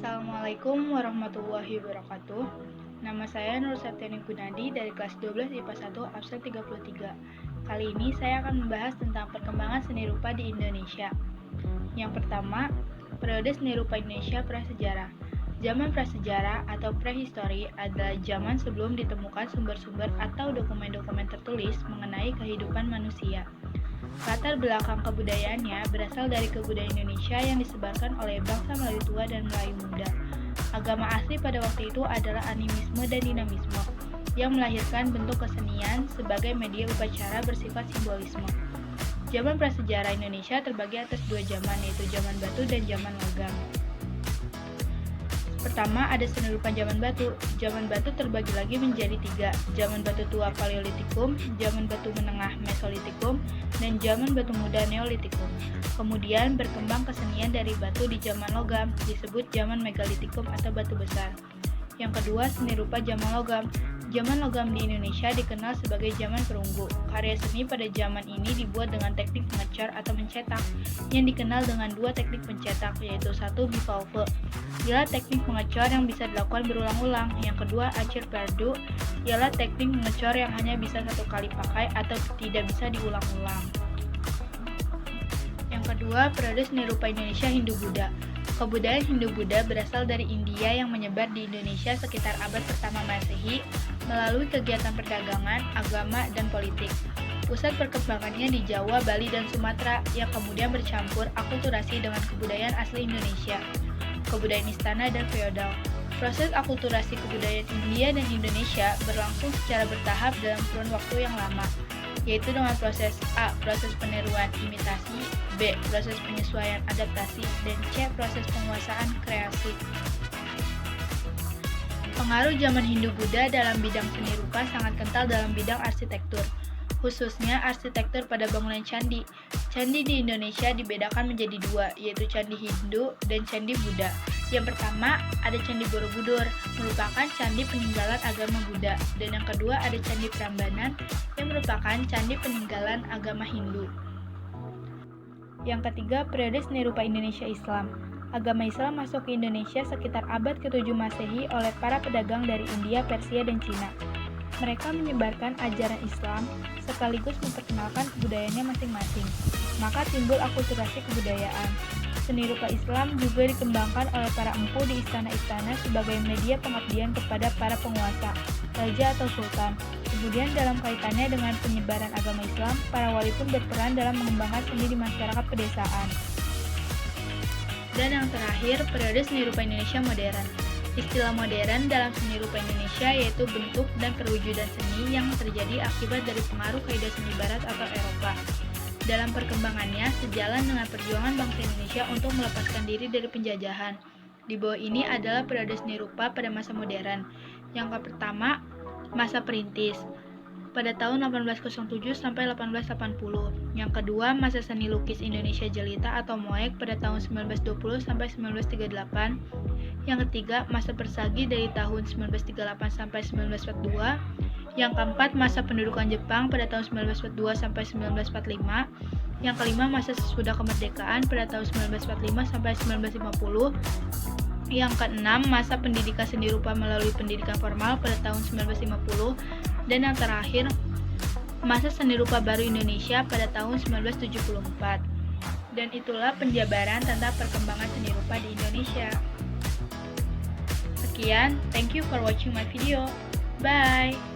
Assalamualaikum warahmatullahi wabarakatuh. Nama saya Nur Septiani Gunadi dari kelas 12 IPA 1 absen 33. Kali ini saya akan membahas tentang perkembangan seni rupa di Indonesia. Yang pertama, periode seni rupa Indonesia prasejarah. Zaman prasejarah atau prehistori adalah zaman sebelum ditemukan sumber-sumber atau dokumen-dokumen tertulis mengenai kehidupan manusia. Latar belakang kebudayaannya berasal dari kebudayaan Indonesia yang disebarkan oleh bangsa Melayu tua dan Melayu muda. Agama asli pada waktu itu adalah animisme dan dinamisme, yang melahirkan bentuk kesenian sebagai media upacara bersifat simbolisme. Zaman prasejarah Indonesia terbagi atas dua zaman, yaitu zaman batu dan zaman logam. Pertama, ada seni rupa zaman batu. Zaman batu terbagi lagi menjadi tiga, zaman batu tua Paleolitikum, zaman batu menengah Mesolitikum, dan zaman batu muda Neolitikum. Kemudian berkembang kesenian dari batu di zaman logam, disebut zaman Megalitikum atau batu besar. Yang kedua, seni rupa zaman logam. Zaman logam di Indonesia dikenal sebagai zaman perunggu. Karya seni pada zaman ini dibuat dengan teknik mengecor atau mencetak, yang dikenal dengan dua teknik pencetak, yaitu satu bivalve, ialah teknik mengecor yang bisa dilakukan berulang-ulang. Yang kedua, acir perdu, ialah teknik mengecor yang hanya bisa satu kali pakai atau tidak bisa diulang-ulang. Yang kedua, periode seni rupa Indonesia Hindu-Buddha. Kebudayaan Hindu-Buddha berasal dari India yang menyebar di Indonesia sekitar abad pertama Masehi melalui kegiatan perdagangan, agama, dan politik. Pusat perkembangannya di Jawa, Bali, dan Sumatera yang kemudian bercampur akulturasi dengan kebudayaan asli Indonesia, kebudayaan istana dan feodal. Proses akulturasi kebudayaan India dan Indonesia berlangsung secara bertahap dalam kurun waktu yang lama, yaitu dengan proses A. Proses peniruan imitasi, B. Proses penyesuaian adaptasi, dan C. Proses penguasaan kreasi. Pengaruh zaman Hindu-Buddha dalam bidang seni rupa sangat kental dalam bidang arsitektur, khususnya arsitektur pada bangunan candi. Candi di Indonesia dibedakan menjadi dua, yaitu Candi Hindu dan Candi Buddha. Yang pertama, ada Candi Borobudur, merupakan candi peninggalan agama Buddha, dan yang kedua ada Candi Prambanan, yang merupakan candi peninggalan agama Hindu. Yang ketiga, periode seni rupa Indonesia Islam. Agama Islam masuk ke Indonesia sekitar abad ke-7 Masehi oleh para pedagang dari India, Persia, dan Cina. Mereka menyebarkan ajaran Islam sekaligus memperkenalkan kebudayaannya masing-masing. Maka timbul akulturasi kebudayaan. Seni rupa Islam juga dikembangkan oleh para empu di istana-istana sebagai media pengabdian kepada para penguasa, raja atau sultan. Kemudian dalam kaitannya dengan penyebaran agama Islam, para wali pun berperan dalam mengembangkan seni di masyarakat pedesaan. Dan yang terakhir, periode seni rupa Indonesia modern. Istilah modern dalam seni rupa Indonesia yaitu bentuk dan perwujudan seni yang terjadi akibat dari pengaruh kaidah seni barat atau Eropa. Dalam perkembangannya, sejalan dengan perjuangan bangsa Indonesia untuk melepaskan diri dari penjajahan. Di bawah ini adalah periode seni rupa pada masa modern. Yang pertama, masa perintis pada tahun 1807 sampai 1880. Yang kedua, masa seni lukis Indonesia Jelita atau Moek pada tahun 1920 sampai 1938. Yang ketiga, masa persagi dari tahun 1938 sampai 1942. Yang keempat, masa pendudukan Jepang pada tahun 1942 sampai 1945. Yang kelima, masa sesudah kemerdekaan pada tahun 1945 sampai 1950. Yang keenam, masa pendidikan seni rupa melalui pendidikan formal pada tahun 1950. Dan yang terakhir, masa seni rupa baru Indonesia pada tahun 1974. Dan itulah penjabaran tentang perkembangan seni rupa di Indonesia. Sekian, thank you for watching my video. Bye!